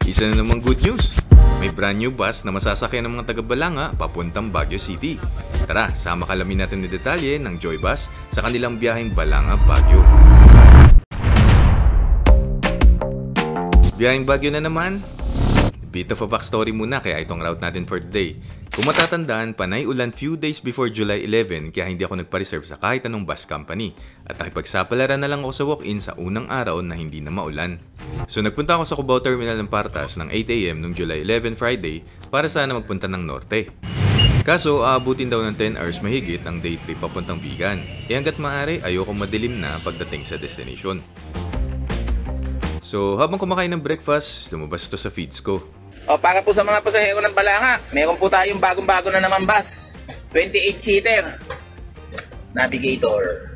Isa na namang good news. May brand new bus na masasakyan ng mga taga-Balanga papuntang Baguio City. Tara, sama kalamin natin ni detalye ng Joy Bus sa kanilang biyaheng Balanga-Baguio. Biyaheng Baguio na naman. Bit of a backstory muna kaya itong route natin for today. Kung matatandaan, panay ulan few days before July 11 kaya hindi ako nagpa-reserve sa kahit anong bus company. At nakipagsapalaran na lang ako sa walk-in sa unang araw na hindi na maulan. So nagpunta ako sa Cubao Terminal ng Partas ng 8 AM noong July 11 Friday para sana magpunta ng Norte. Kaso aabutin daw ng 10 hours mahigit ang day trip papuntang Vigan. Hanggat maaari ayokong madilim na pagdating sa destination. So habang kumakain ng breakfast, lumabas ito sa feeds ko. Para po sa mga pasahero ng Balanga, meron po tayong bagong-bago na naman bus. 28-seater. Navigator.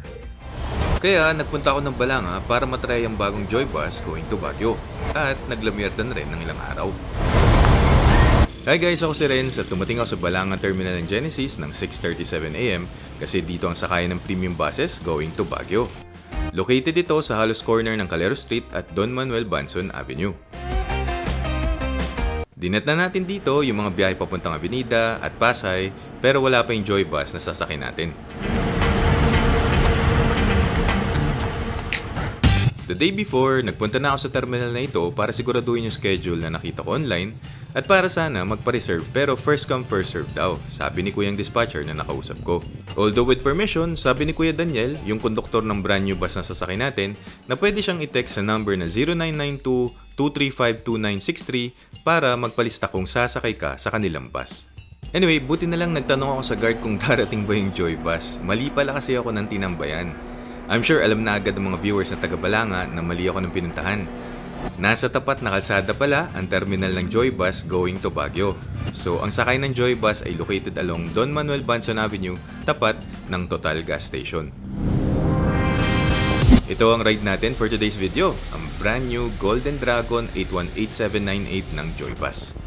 Kaya nagpunta ako ng Balanga para matry ang bagong Joy Bus going to Baguio. At naglamierdan rin ng ilang araw. Hi guys, ako si Renz at tumating ako sa Balanga Terminal ng Genesis ng 6:37 AM kasi dito ang sakayan ng premium buses going to Baguio. Located ito sa halos corner ng Calero Street at Don Manuel Banson Avenue. Dinat na natin dito yung mga biyahe papuntang Avenida at Pasay pero wala pa yung Joy Bus na sasakyan natin. The day before, nagpunta na ako sa terminal na ito para siguraduhin yung schedule na nakita ko online at para sana magpa-reserve pero first come first serve daw, sabi ni Kuyang dispatcher na nakausap ko. Although with permission, sabi ni Kuya Daniel, yung konduktor ng brand new bus na sasakyan natin, na pwede siyang i-text sa number na 0992-235-2963 para magpalista kung sasakay ka sa kanilang bus. Anyway, buti na lang nagtanong ako sa guard kung darating ba yung Joy Bus. Mali pala kasi ako ng tinambayan. I'm sure alam na agad ng mga viewers na taga-Balanga na mali ako ng pinuntahan. Nasa tapat na kalsada pala ang terminal ng Joy Bus going to Baguio. So, ang sakay ng Joy Bus ay located along Don Manuel Banson Avenue, tapat ng Total Gas Station. Ito ang ride natin for today's video, ang brand new Golden Dragon 818798 ng Joy Bus.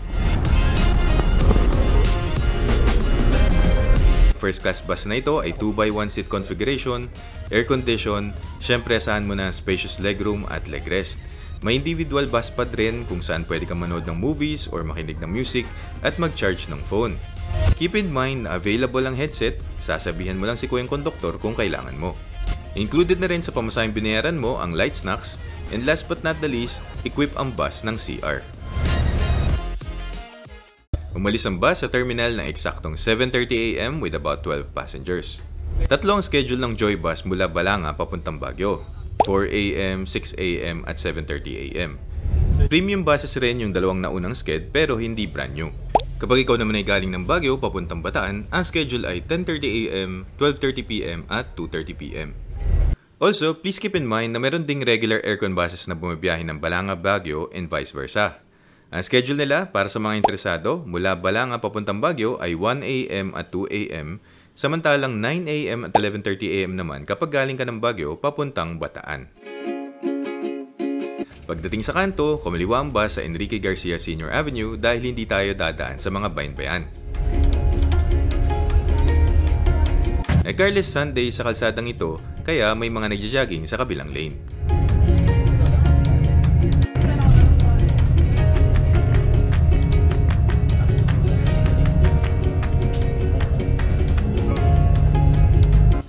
First class bus na ito ay 2x1 seat configuration, air condition, syempre asahan mo na spacious legroom at leg rest. May individual bus pad rin kung saan pwede kang manood ng movies or makinig ng music at mag-charge ng phone. Keep in mind na available ang headset, sasabihan mo lang si Kuyang Konduktor kung kailangan mo. Included na rin sa pamasahing binayaran mo ang light snacks and last but not the least, equip ang bus ng CR. Umalis ang bus sa terminal ng eksaktong 7:30 AM with about 12 passengers. Tatlo ang schedule ng Joy Bus mula Balanga papuntang Baguio. 4 AM, 6 AM at 7:30 AM. Premium buses rin yung dalawang naunang sked pero hindi brand new. Kapag ikaw naman ay galing ng Baguio papuntang Bataan, ang schedule ay 10:30 AM, 12:30 PM at 2:30 PM. Also, please keep in mind na meron ding regular aircon buses na bumabiyahe ng Balanga, Baguio and vice versa. Ang schedule nila para sa mga interesado mula Balanga papuntang Baguio ay 1 AM at 2 AM, samantalang 9 AM at 11:30 AM naman kapag galing ka ng Baguio papuntang Bataan. Pagdating sa kanto, kumaliwa ang bus sa Enrique Garcia Sr. Avenue dahil hindi tayo dadaan sa mga bayan-bayan. Regardless Sunday sa kalsadang ito, kaya may mga nagja-jogging sa kabilang lane.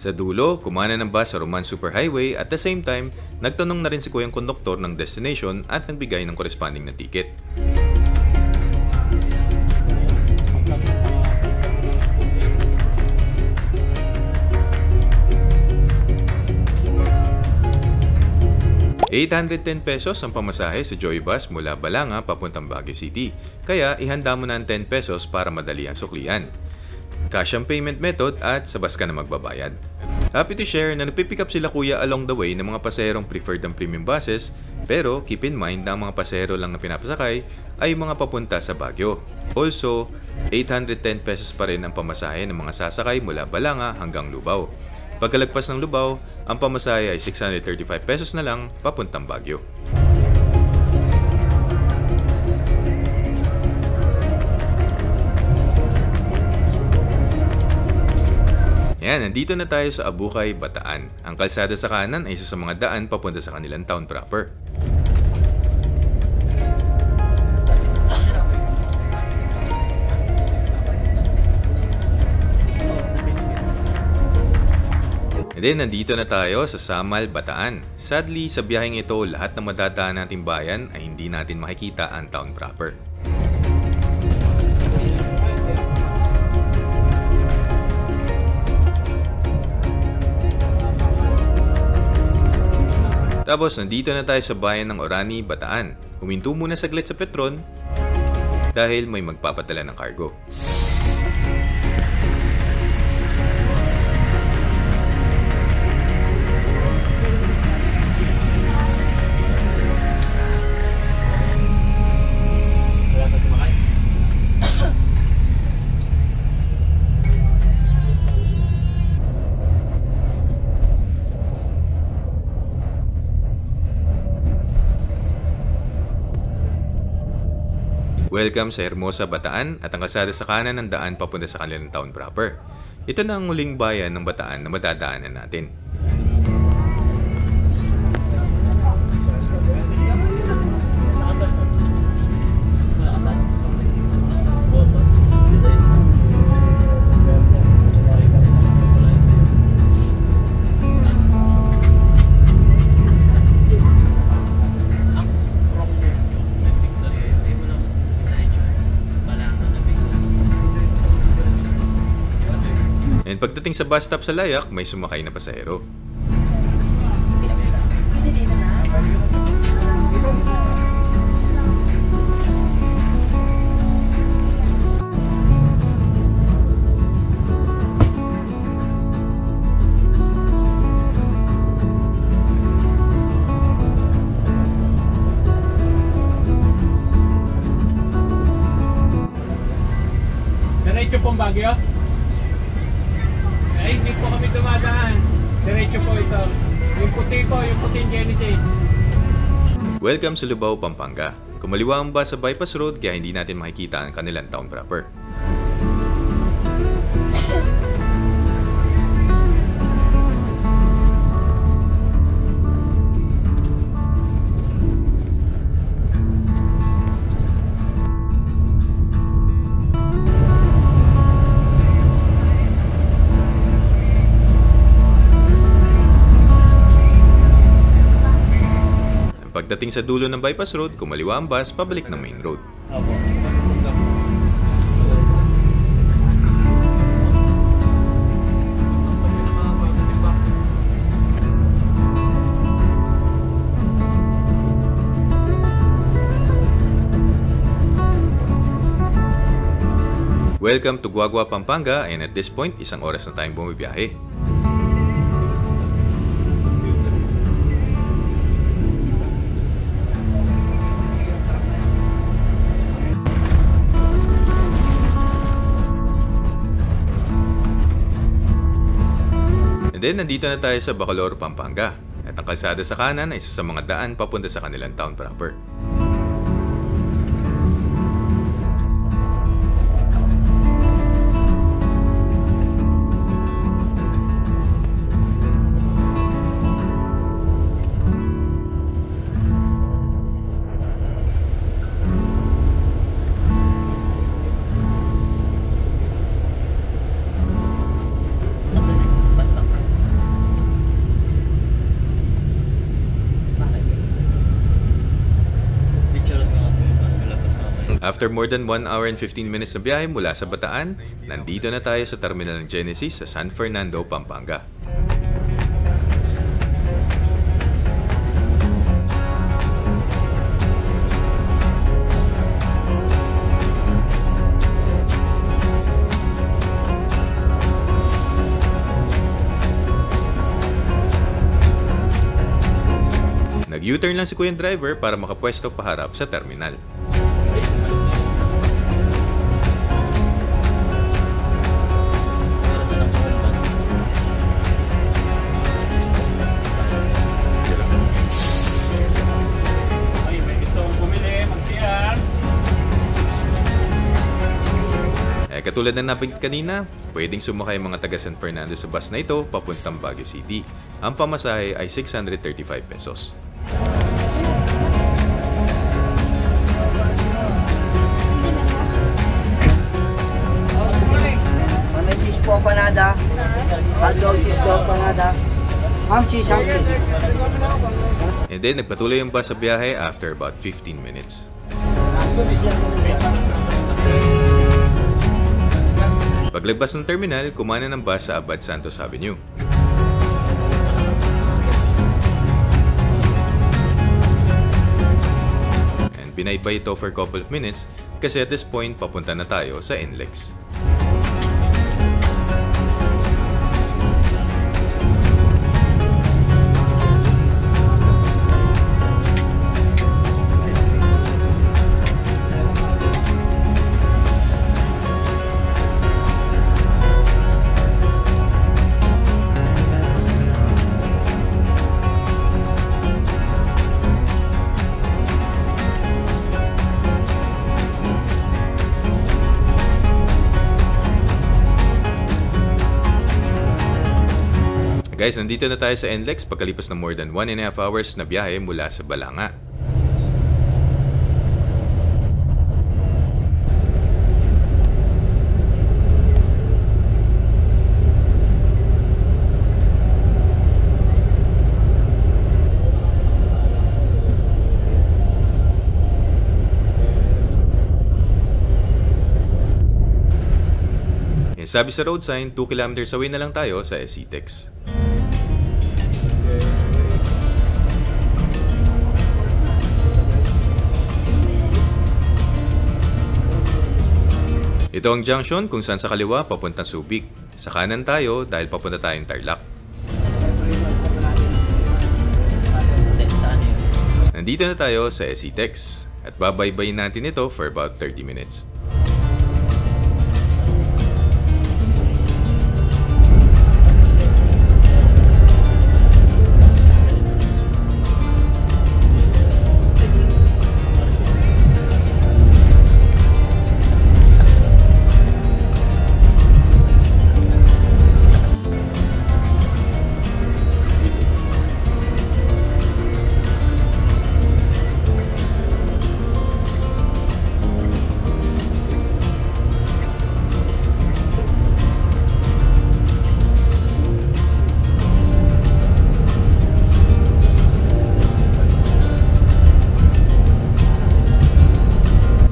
Sa dulo, kumana ng bus sa Roman Superhighway at the same time, nagtanong na rin si Kuyang Konduktor ng destination at nagbigay ng corresponding na ticket. ₱810 ang pamasahe sa Joy Bus mula Balanga papuntang Baguio City, kaya ihanda mo na ang ₱10 para madali ang suklian. Cash ang payment method at sa bus ka na magbabayad. Happy to share na nagpipick up sila kuya along the way ng mga pasaherong preferred ng premium buses, pero keep in mind na ang mga pasahero lang na pinapasakay ay mga papunta sa Baguio. Also, ₱810 pa rin ang pamasahe ng mga sasakay mula Balanga hanggang Lubao. Pagkalagpas ng Lubao, ang pamasahe ay ₱635 na lang papuntang Baguio. Yan, nandito na tayo sa Abukay, Bataan. Ang kalsada sa kanan ay isa sa mga daan papunta sa kanilang town proper. And then, nandito na tayo sa Samal, Bataan. Sadly, sa biyaheng ito, lahat ng madadaan nating bayan ay hindi natin makikita ang town proper. Tapos, nandito na tayo sa bayan ng Orani, Bataan. Huminto muna saglit sa Petron dahil may magpapadala ng cargo. Welcome sa Hermosa, Bataan at ang kalsada sa kanan ng daan papunta sa kanilang town proper. Ito na ang huling bayan ng Bataan na madadaanan natin. And pagdating sa bus stop sa Layak, may sumakay na pasahero. Diretso pong Baguio? Ay, hindi po kami dumadaan. Diretso po ito. Yung puting Genesis. Welcome sa Lubao, Pampanga. Kumaliwa ang bus sa bypass road kaya hindi natin makikita ang kanilang town proper. Pagdating sa dulo ng bypass road, kumaliwa ang bus pabalik ng main road. Opo. Welcome to Guagua, Pampanga, and at this point, isang oras na tayong bumibiyahe. And then, nandito na tayo sa Bacolor, Pampanga. At ang kalsada sa kanan ay isa sa mga daan papunta sa kanilang town proper. After more than 1 hour and 15 minutes na biyahe mula sa Bataan, nandito na tayo sa terminal ng Genesis sa San Fernando, Pampanga. Nag-U-turn lang si Kuya Driver para makapwesto paharap sa terminal. Katulad na nabanggit kanina, pwedeng sumakay mga taga San Fernando sa bus na ito papuntang Baguio City. Ang pamasahe ay 635 pesos. Cheese po panada. Hot dog, cheese dog panada. Ham cheese, ham cheese. And then nagpatuloy yung bus sa biyahe after about 15 minutes. Paglagpas ng terminal, kumana ng bus sa Abad Santos Avenue. And binaybay ito for a couple of minutes kasi at this point papunta na tayo sa NLEX. Guys, nandito na tayo sa NLEX pagkalipas ng more than 1.5 hours na biyahe mula sa Balanga. Sabi sa road sign, 2 kilometers away na lang tayo sa SCTEX. Ito ang junction kung saan sa kaliwa papuntang Subic. Sa kanan tayo dahil papunta tayong Tarlac. Nandito na tayo sa SCTEX at babaybayin natin ito for about 30 minutes.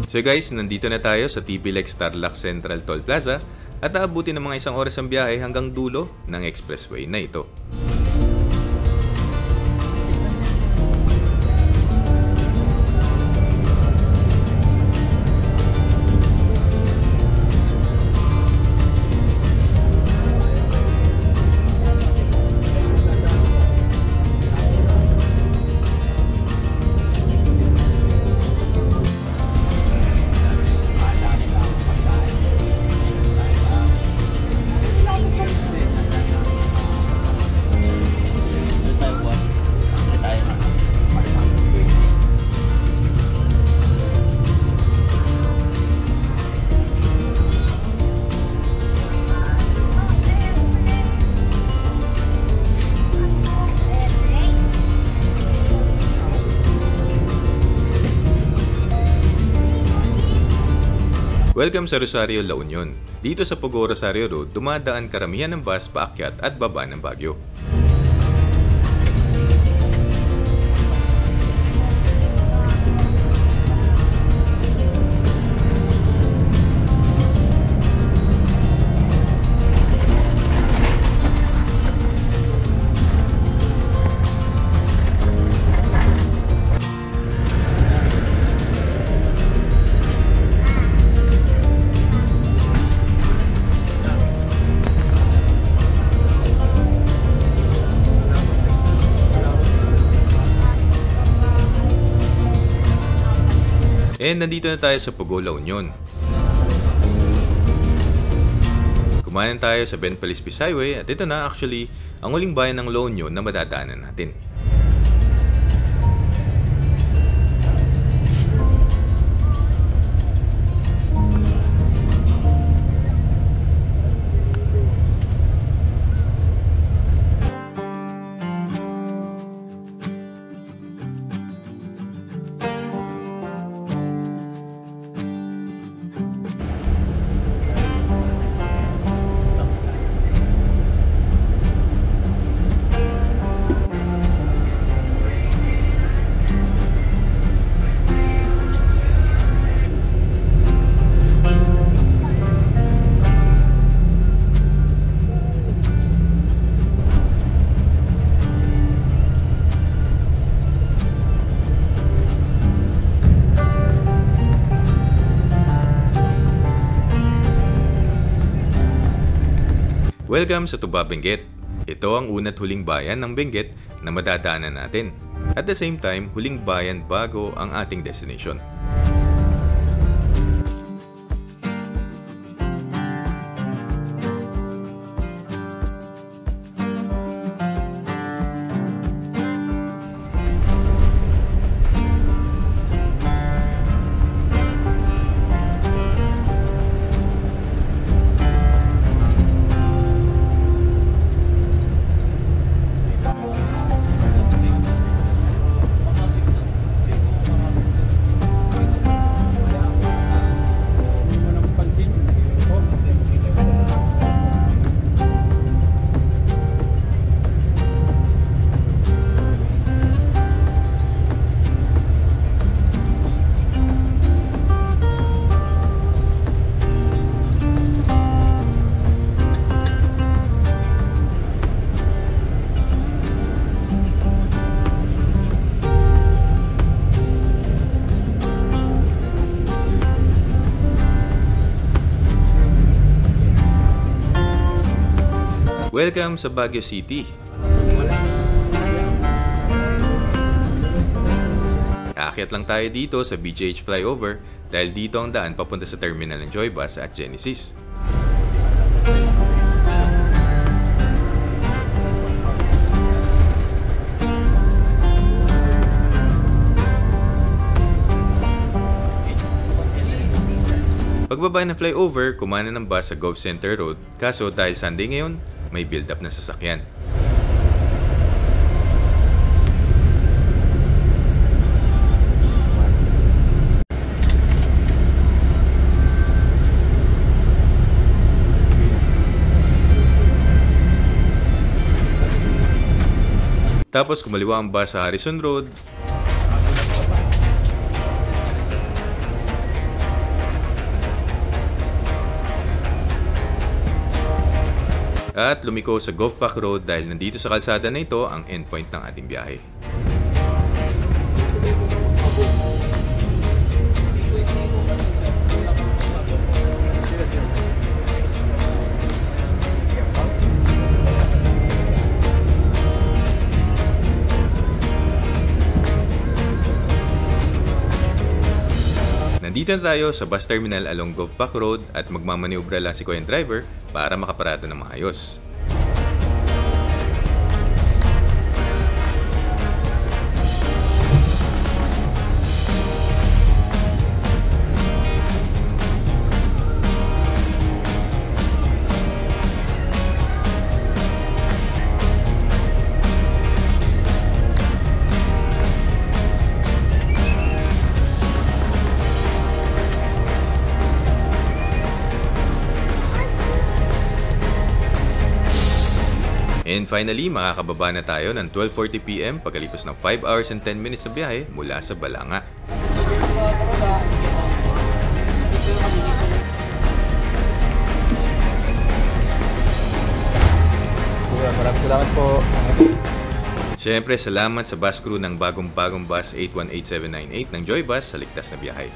So guys, nandito na tayo sa TPLEX Tarlac Central Toll Plaza at aabutin ng mga 1 oras ang biyahe hanggang dulo ng expressway na ito. Welcome sa Rosario, La Union. Dito sa Pogo Rosario Road, dumadaan karamihan ng bus paakyat at baba ng Baguio. And nandito na tayo sa Pogo, La Union. Kumanan tayo sa Ben Palispis Highway at ito na actually ang huling bayan ng La Union na madadaanan natin. Welcome sa Tuba, Benguet. Ito ang una't huling bayan ng Benguet na madadaanan natin. At the same time, huling bayan bago ang ating destination. Welcome sa Baguio City. Aakyat lang tayo dito sa BGH Flyover dahil dito ang daan papunta sa terminal ng Joybus at Genesis. Pagbaba ng flyover, kumana ng bus sa Gov Center Road, kaso dahil Sunday ngayon, may build-up na sasakyan. Tapos kumaliwa ang bus sa Harrison Road, at lumiko sa Govpac Road dahil nandito sa kalsada na ito ang endpoint ng ating biyahe. Nandito na tayo sa bus terminal along Govpac Road at magmamaniobra lang si Kuya driver para makaparada ng maayos. And finally, makakababa na tayo ng 12:40 PM pagkalipas ng 5 hours and 10 minutes na biyahe mula sa Balanga. Maraming salamat po. Siyempre, salamat sa bus crew ng bagong-bagong bus 818798 ng Joybus sa ligtas na biyahe.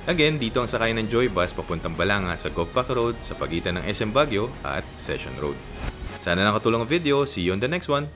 Again, dito ang sakay ng Joybus papuntang Balanga sa Govpac Road sa pagitan ng SM Baguio at Session Road. Sana nakatulong ang video. See you on the next one.